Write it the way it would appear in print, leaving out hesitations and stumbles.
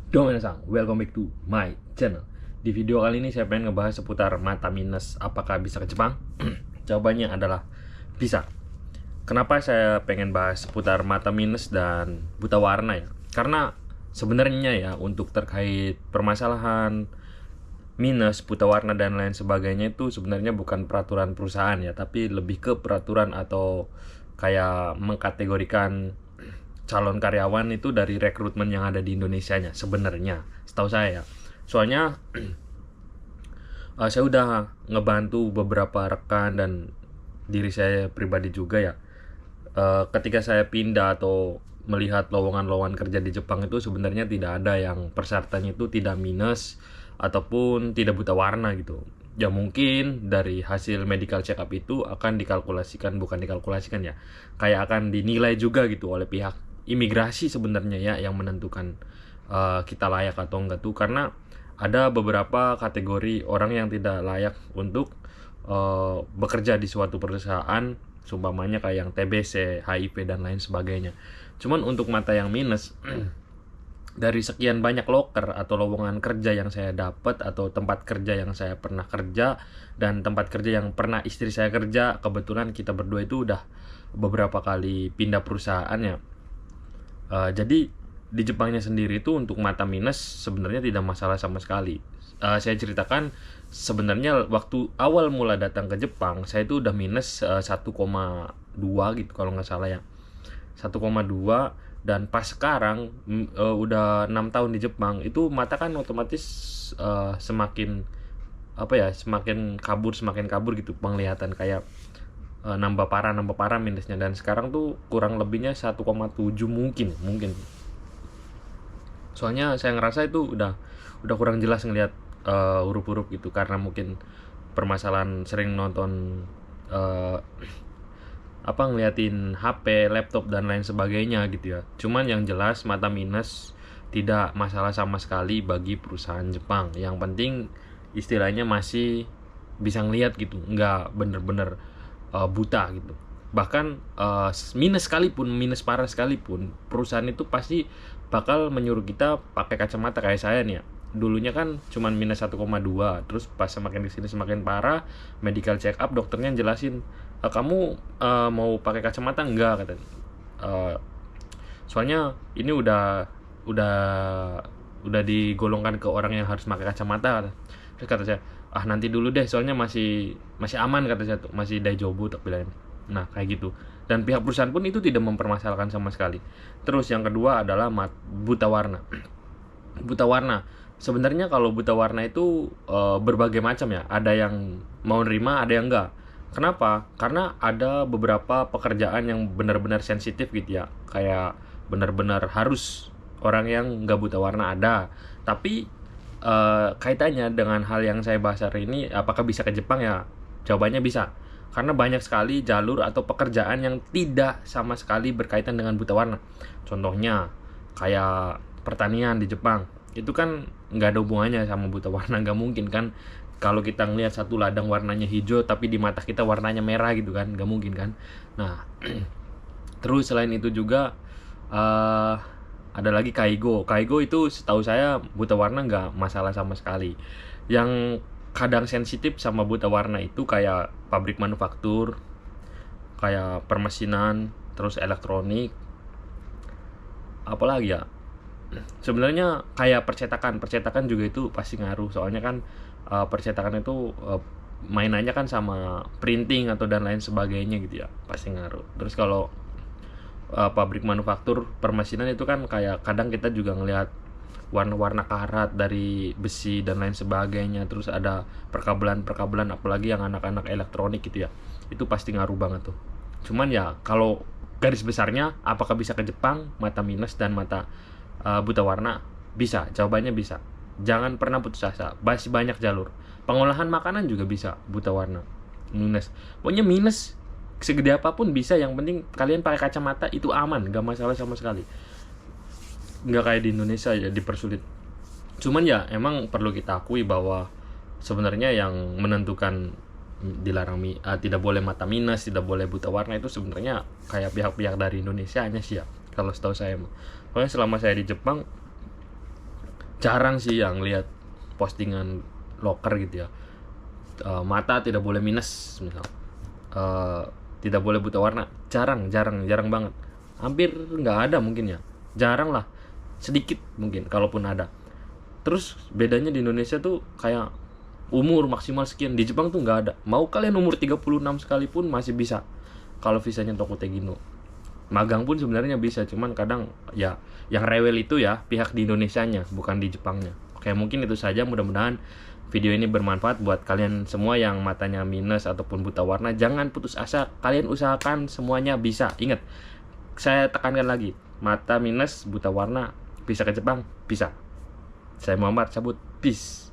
Dominasan, welcome back to my channel. Di video kali ini saya pengen ngebahas seputar mata minus. Apakah bisa ke Jepang? Jawabannya adalah bisa. Kenapa saya pengen bahas seputar mata minus dan buta warna ya? Karena sebenarnya ya untuk terkait permasalahan minus, buta warna dan lain sebagainya itu sebenarnya bukan peraturan perusahaan ya, tapi lebih ke peraturan atau kayak mengkategorikan calon karyawan itu dari rekrutmen yang ada di Indonesianya sebenarnya, setahu saya ya. Soalnya saya udah ngebantu beberapa rekan dan diri saya pribadi juga ya. Ketika saya pindah atau melihat lowongan-lowongan kerja di Jepang itu sebenarnya tidak ada yang persyaratannya itu tidak minus ataupun tidak buta warna gitu. Ya mungkin dari hasil medical check up itu akan dikalkulasikan, bukan dikalkulasikan ya, kayak akan dinilai juga gitu oleh pihak imigrasi sebenarnya ya, yang menentukan kita layak atau enggak tuh, karena ada beberapa kategori orang yang tidak layak untuk bekerja di suatu perusahaan, seumpamanya kayak yang TBC, HIV dan lain sebagainya. Cuman untuk mata yang minus dari sekian banyak loker atau lowongan kerja yang saya dapat atau tempat kerja yang saya pernah kerja dan tempat kerja yang pernah istri saya kerja, kebetulan kita berdua itu udah beberapa kali pindah perusahaan ya. Jadi di Jepangnya sendiri itu untuk mata minus sebenarnya tidak masalah sama sekali. Saya ceritakan sebenarnya waktu awal mula datang ke Jepang saya itu udah minus 1,2 gitu kalau nggak salah ya, 1,2. Dan pas sekarang udah 6 tahun di Jepang itu mata kan otomatis semakin apa ya, semakin kabur gitu penglihatan, kayak nambah parah minusnya, dan sekarang tuh kurang lebihnya 1,7 mungkin. Soalnya saya ngerasa itu udah kurang jelas ngelihat huruf-huruf gitu, karena mungkin permasalahan sering nonton uh, ngeliatin HP, laptop dan lain sebagainya gitu ya. Cuman yang jelas mata minus tidak masalah sama sekali bagi perusahaan Jepang. Yang penting istilahnya masih bisa ngeliat gitu, nggak bener-bener buta gitu. Bahkan minus sekalipun, minus parah sekalipun, perusahaan itu pasti bakal menyuruh kita pakai kacamata. Kayak saya nih ya, dulunya kan cuman minus 1,2, terus pas semakin kesini semakin parah, medical check up dokternya jelasin, kamu mau pakai kacamata enggak, kata. Eh, Soalnya ini udah udah digolongkan ke orang yang harus pakai kacamata, kata. Terus kata saya, nanti dulu deh, soalnya masih masih aman, kata saya tuh, masih daijobu tak bilang. Nah kayak gitu, dan pihak perusahaan pun itu tidak mempermasalahkan sama sekali. Terus yang kedua adalah buta warna. Buta warna sebenarnya, kalau buta warna itu berbagai macam ya, ada yang mau nerima, ada yang enggak. Kenapa? Karena ada beberapa pekerjaan yang benar-benar sensitif gitu ya, kayak benar-benar harus orang yang nggak buta warna ada. Tapi kaitannya dengan hal yang saya bahas hari ini, apakah bisa ke Jepang ya? Jawabannya bisa, karena banyak sekali jalur atau pekerjaan yang tidak sama sekali berkaitan dengan buta warna. Contohnya kayak pertanian di Jepang, itu kan nggak ada hubungannya sama buta warna, nggak mungkin kan kalau kita ngelihat satu ladang warnanya hijau tapi di mata kita warnanya merah gitu kan, nggak mungkin kan. Nah terus selain itu juga uh, ada lagi kaigo itu setahu saya buta warna nggak masalah sama sekali. Yang kadang sensitif sama buta warna itu kayak pabrik manufaktur, kayak permesinan, terus elektronik, apalagi ya, sebenarnya kayak percetakan juga itu pasti ngaruh. Soalnya kan percetakan itu mainannya kan sama printing atau dan lain sebagainya gitu ya, pasti ngaruh. Terus kalau pabrik manufaktur permesinan itu kan kayak kadang kita juga ngelihat warna-warna karat dari besi dan lain sebagainya, terus ada perkabelan apalagi yang anak-anak elektronik gitu ya, itu pasti ngaruh banget tuh. Cuman ya kalau garis besarnya apakah bisa ke Jepang mata minus dan mata buta warna, bisa. Jawabannya bisa, jangan pernah putus asa, masih banyak jalur. Pengolahan makanan juga bisa buta warna minus, pokoknya minus segede apapun bisa, yang penting kalian pakai kacamata itu aman, gak masalah sama sekali. Nggak kayak di Indonesia ya dipersulit. Cuman ya emang perlu kita akui bahwa sebenarnya yang menentukan dilarang tidak boleh mata minus, tidak boleh buta warna itu sebenarnya kayak pihak-pihak dari Indonesia hanya sih ya, kalau setahu saya. Pokoknya selama saya di Jepang jarang sih yang lihat postingan loker gitu ya. Mata tidak boleh minus misal, tidak boleh buta warna, jarang banget, hampir nggak ada mungkin ya, jarang lah, sedikit mungkin kalaupun ada. Terus bedanya di Indonesia tuh kayak umur maksimal sekian, di Jepang tuh nggak ada. Mau kalian umur 36 sekalipun masih bisa kalau visanya Tokutegino. Magang pun sebenarnya bisa, cuman kadang ya yang rewel itu ya pihak di Indonesianya, bukan di Jepangnya. Oke, mungkin itu saja, mudah-mudahan video ini bermanfaat buat kalian semua yang matanya minus ataupun buta warna. Jangan putus asa, kalian usahakan semuanya bisa. Ingat, saya tekankan lagi, mata minus buta warna bisa ke Jepang, bisa. Saya Muhammad cabut, peace.